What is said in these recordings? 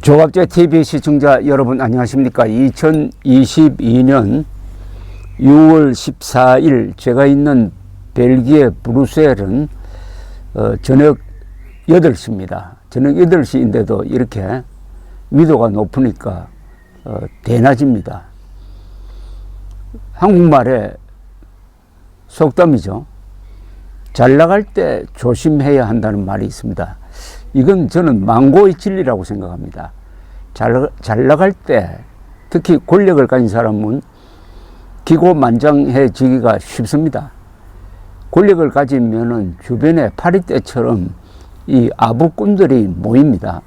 조갑제 TV 시청자 여러분 안녕하십니까. 2022년 6월 14일 제가 있는 벨기에 브뤼셀은 저녁 8시입니다. 저녁 8시인데도 이렇게 위도가 높으니까 대낮입니다. 한국말에 속담이죠. 잘 나갈 때 조심해야 한다는 말이 있습니다. 이건 저는 망고의 진리라고 생각합니다. 잘 나갈 때 특히 권력을 가진 사람은 기고만장해지기가 쉽습니다. 권력을 가지면은 주변에 파리떼처럼 이 아부꾼들이 모입니다.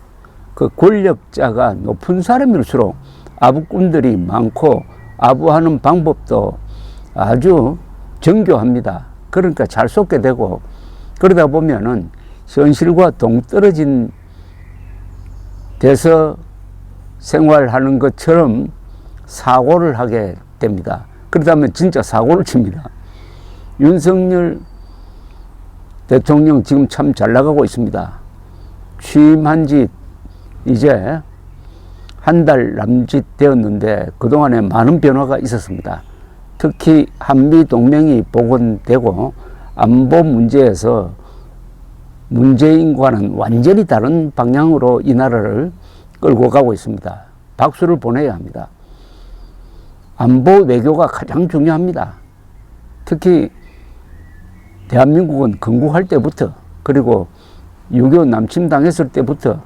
그 권력자가 높은 사람일수록 아부꾼들이 많고 아부하는 방법도 아주 정교합니다. 그러니까 잘 쏟게 되고 그러다 보면은 현실과 동떨어진 데서 생활하는 것처럼 사고를 하게 됩니다. 그러다면 진짜 사고를 칩니다. 윤석열 대통령 지금 참 잘 나가고 있습니다. 취임한 지 이제 한 달 남짓 되었는데 그동안에 많은 변화가 있었습니다. 특히 한미 동맹이 복원되고 안보 문제에서 문재인과는 완전히 다른 방향으로 이 나라를 끌고 가고 있습니다. 박수를 보내야 합니다. 안보 외교가 가장 중요합니다. 특히 대한민국은 건국할 때부터 그리고 6.25 남침당했을 때부터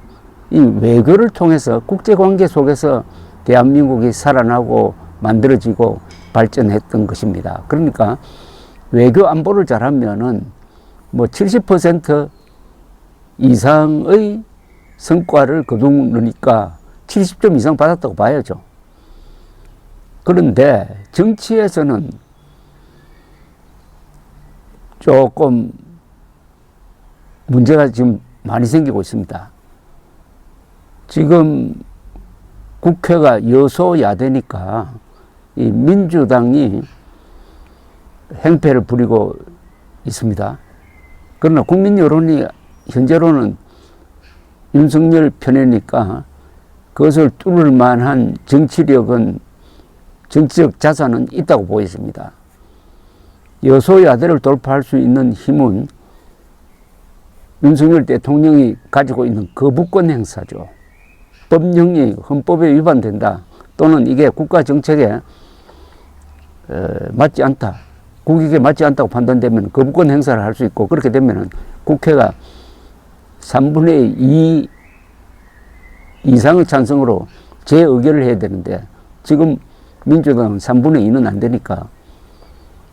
이 외교를 통해서 국제관계 속에서 대한민국이 살아나고 만들어지고 발전했던 것입니다. 그러니까 외교 안보를 잘하면은 뭐 70% 이상의 성과를 거두니까 70점 이상 받았다고 봐야죠. 그런데 정치에서는 조금 문제가 지금 많이 생기고 있습니다. 지금 국회가 여소야대니까 이 민주당이 행패를 부리고 있습니다. 그러나 국민 여론이 현재로는 윤석열 편이니까 그것을 뚫을 만한 정치력은 정치적 자산은 있다고 보였습니다. 여소야대를 돌파할 수 있는 힘은 윤석열 대통령이 가지고 있는 거부권 행사죠. 법령이 헌법에 위반된다 또는 이게 국가 정책에 맞지 않다, 국익에 맞지 않다고 판단되면 거부권 행사를 할 수 있고 그렇게 되면 국회가 3분의 2 이상의 찬성으로 재의결을 해야 되는데 지금 민주당은 3분의 2는 안 되니까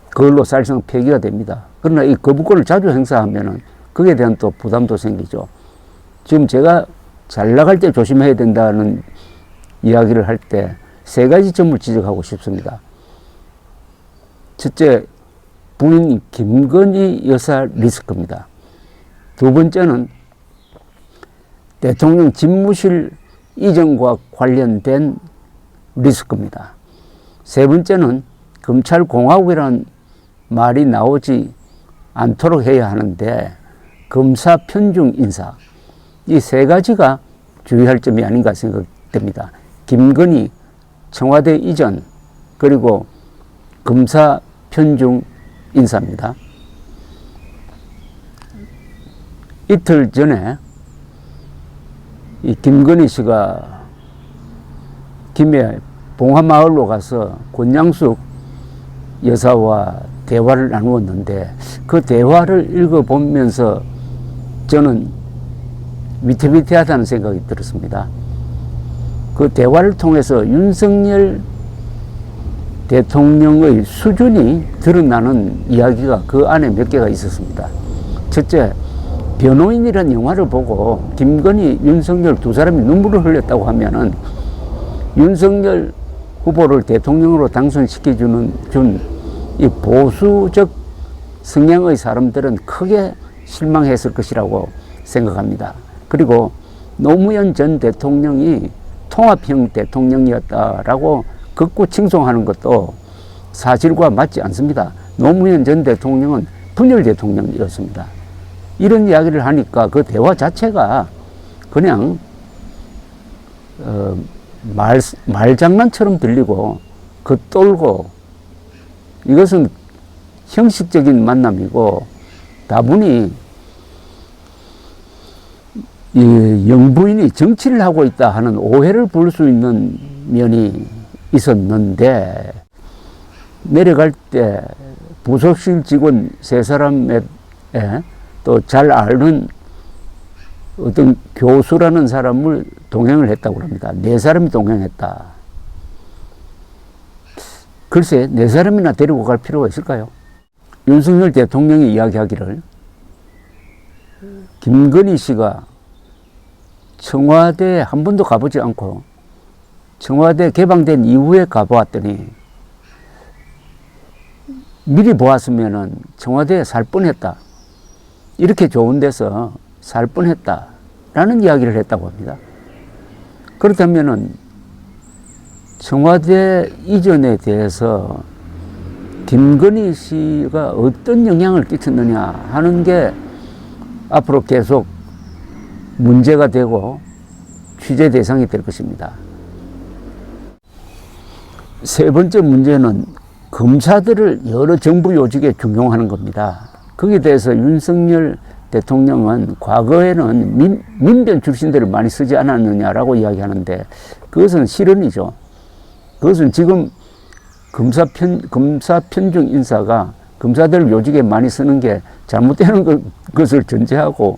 그걸로 사실상 폐기가 됩니다. 그러나 이 거부권을 자주 행사하면은 거기에 대한 또 부담도 생기죠. 지금 제가 잘 나갈 때 조심해야 된다는 이야기를 할 때 3가지 점을 지적하고 싶습니다. 첫째, 부인 김건희 여사 리스크입니다. 두 번째는 대통령 집무실 이전과 관련된 리스크입니다. 세 번째는 검찰공화국이라는 말이 나오지 않도록 해야 하는데 검사 편중 인사, 이 3가지가 주의할 점이 아닌가 생각됩니다. 김건희 청와대 이전 그리고 검사 편중 인사입니다. 이틀 전에 이 김건희 씨가 김해 봉하마을로 가서 권양숙 여사와 대화를 나누었는데 그 대화를 읽어보면서 저는 위태위태하다는 생각이 들었습니다. 그 대화를 통해서 윤석열 대통령의 수준이 드러나는 이야기가 그 안에 몇 개가 있었습니다. 첫째, 변호인이라는 영화를 보고 김건희, 윤석열 두 사람이 눈물을 흘렸다고 하면은 윤석열 후보를 대통령으로 당선시켜준 이 보수적 성향의 사람들은 크게 실망했을 것이라고 생각합니다. 그리고 노무현 전 대통령이 통합형 대통령이었다라고 극구 칭송하는 것도 사실과 맞지 않습니다. 노무현 전 대통령은 분열 대통령이었습니다. 이런 이야기를 하니까 그 대화 자체가 그냥 말장난처럼 들리고 겉돌고 이것은 형식적인 만남이고 다분히 이 영부인이 정치를 하고 있다 하는 오해를 볼 수 있는 면이 있었는데 내려갈 때 부속실 직원 세 사람에 또 잘 아는 어떤 교수라는 사람을 동행을 했다고 합니다. 네 사람이 동행했다. 글쎄, 네 사람이나 데리고 갈 필요가 있을까요? 윤석열 대통령이 이야기하기를 김건희 씨가 청와대에 한 번도 가보지 않고 청와대 개방된 이후에 가보았더니 미리 보았으면은 청와대에 살 뻔했다. 이렇게 좋은 데서 살 뻔했다라는 이야기를 했다고 합니다. 그렇다면은 청와대 이전에 대해서 김건희 씨가 어떤 영향을 끼쳤느냐 하는 게 앞으로 계속 문제가 되고 취재 대상이 될 것입니다. 세 번째 문제는 검사들을 여러 정부 요직에 중용하는 겁니다. 거기에 대해서 윤석열 대통령은 과거에는 민변 출신들을 많이 쓰지 않았느냐라고 이야기하는데 그것은 실언이죠. 그것은 지금 검사 편중 인사가 검사들 요직에 많이 쓰는 게 잘못되는 것을 전제하고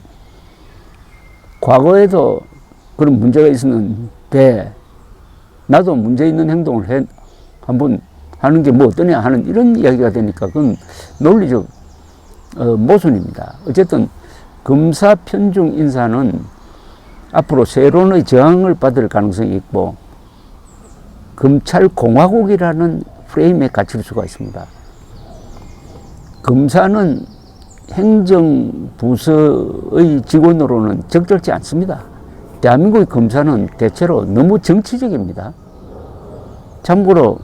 과거에도 그런 문제가 있었는데 나도 문제 있는 행동을 한번 하는 게 뭐 어떠냐 하는 이런 이야기가 되니까 그건 논리적 모순입니다. 어쨌든 검사 편중 인사는 앞으로 세론의 저항을 받을 가능성이 있고 검찰공화국이라는 프레임에 갇힐 수가 있습니다. 검사는 행정부서의 직원으로는 적절치 않습니다. 대한민국의 검사는 대체로 너무 정치적입니다. 참고로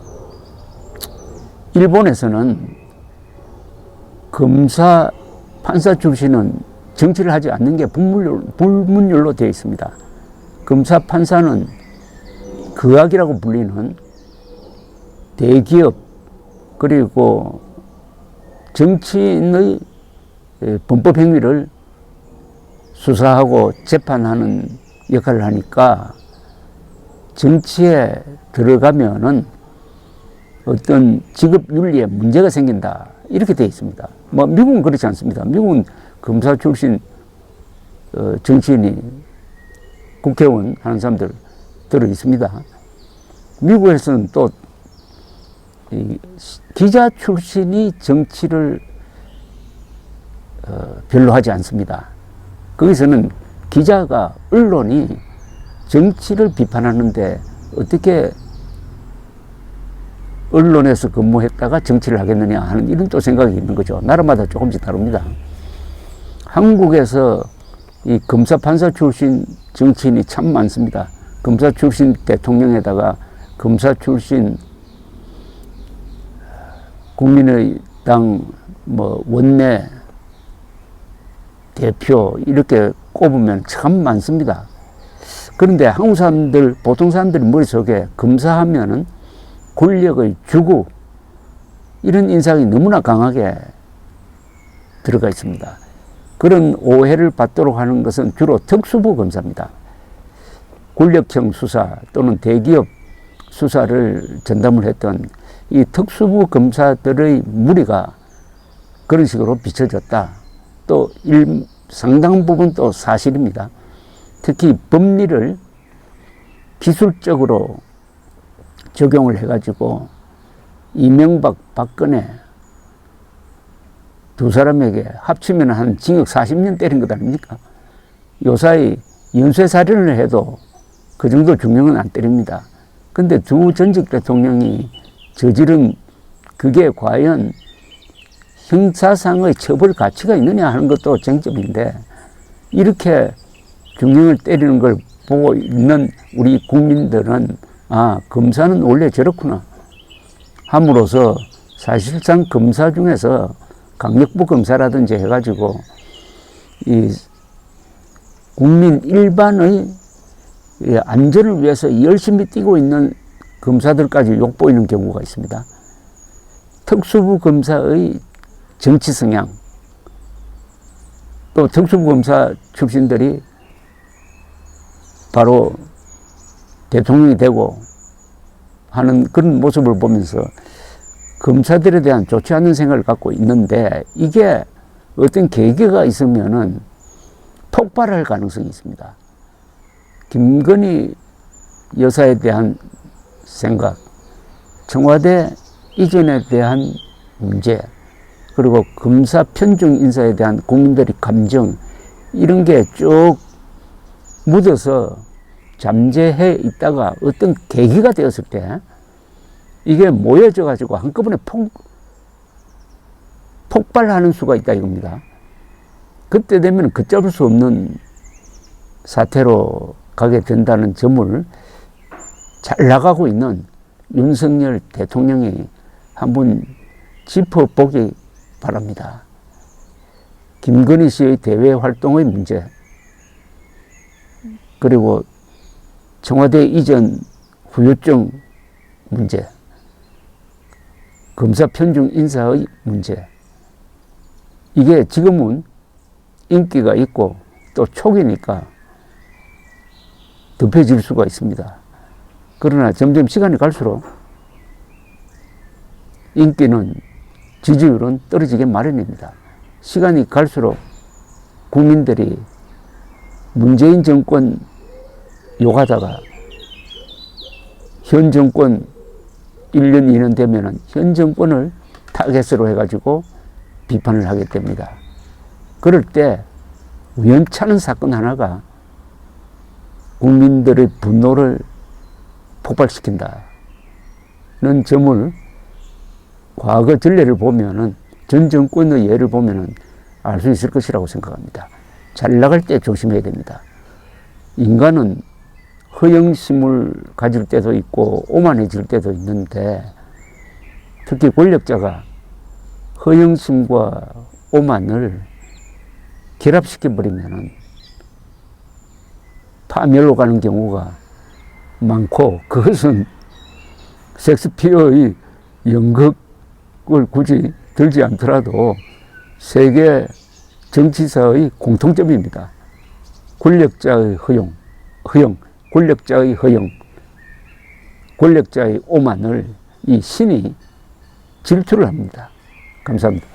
일본에서는 검사, 판사 출신은 정치를 하지 않는 게 불문율로 되어 있습니다. 검사, 판사는 거악이라고 불리는 대기업 그리고 정치인의 범법 행위를 수사하고 재판하는 역할을 하니까 정치에 들어가면은 어떤 직업 윤리에 문제가 생긴다 이렇게 되어 있습니다. 뭐 미국은 그렇지 않습니다. 미국은 검사 출신 정치인이 국회의원 하는 사람들 들어 있습니다. 미국에서는 또 기자 출신이 정치를 별로 하지 않습니다. 거기서는 기자가 언론이 정치를 비판하는데 어떻게 언론에서 근무했다가 정치를 하겠느냐 하는 이런 또 생각이 있는 거죠. 나라마다 조금씩 다릅니다. 한국에서 이 검사 판사 출신 정치인이 참 많습니다. 검사 출신 대통령에다가 검사 출신 국민의당 뭐 원내 대표 이렇게 꼽으면 참 많습니다. 그런데 한국 사람들, 보통 사람들 머릿속에 검사하면은 권력의 주구 이런 인상이 너무나 강하게 들어가 있습니다. 그런 오해를 받도록 하는 것은 주로 특수부 검사입니다. 권력형 수사 또는 대기업 수사를 전담을 했던 이 특수부 검사들의 무리가 그런 식으로 비춰졌다. 또 상당 부분 또 사실입니다. 특히 법리를 기술적으로 적용을 해가지고 이명박, 박근혜 두 사람에게 합치면 한 징역 40년 때린 것 아닙니까? 요사이 연쇄살인을 해도 그 정도 중형은 안 때립니다. 근데 두 전직 대통령이 저지른 그게 과연 형사상의 처벌 가치가 있느냐 하는 것도 쟁점인데 이렇게 중형을 때리는 걸 보고 있는 우리 국민들은 아, 검사는 원래 저렇구나 함으로써 사실상 검사 중에서 강력부 검사라든지 해가지고 이 국민 일반의 안전을 위해서 열심히 뛰고 있는 검사들까지 욕보이는 경우가 있습니다. 특수부 검사의 정치 성향, 또 특수부 검사 출신들이 바로 대통령이 되고 하는 그런 모습을 보면서 검사들에 대한 좋지 않은 생각을 갖고 있는데, 이게 어떤 계기가 있으면은 폭발할 가능성이 있습니다. 김건희 여사에 대한 생각, 청와대 이전에 대한 문제, 그리고 검사 편중 인사에 대한 국민들의 감정, 이런 게 쭉 묻어서 잠재해 있다가 어떤 계기가 되었을 때 이게 모여져 가지고 한꺼번에 폭발하는 수가 있다 이겁니다. 그때 되면 걷잡을 수 없는 사태로 가게 된다는 점을 잘 나가고 있는 윤석열 대통령이 한번 짚어보기 바랍니다. 김건희 씨의 대외 활동의 문제, 그리고 청와대 이전 후유증 문제, 검사 편중 인사의 문제, 이게 지금은 인기가 있고 또 초기니까 덮여질 수가 있습니다. 그러나 점점 시간이 갈수록 인기는, 지지율은 떨어지게 마련입니다. 시간이 갈수록 국민들이 문재인 정권 욕하다가 현 정권 1년, 2년 되면은 현 정권을 타겟으로 해가지고 비판을 하게 됩니다. 그럴 때 우연찮은 사건 하나가 국민들의 분노를 폭발시킨다는 점을 과거 전례를 보면은, 전 정권의 예를 보면은 알 수 있을 것이라고 생각합니다. 잘 나갈 때 조심해야 됩니다. 인간은 허영심을 가질 때도 있고 오만해질 때도 있는데, 특히 권력자가 허영심과 오만을 결합시켜버리면은 파멸로 가는 경우가 많고, 그것은 셰익스피어의 연극을 굳이 들지 않더라도 세계 정치사의 공통점입니다. 권력자의 허용, 권력자의 허용, 권력자의 오만을 이 신이 질투를 합니다. 감사합니다.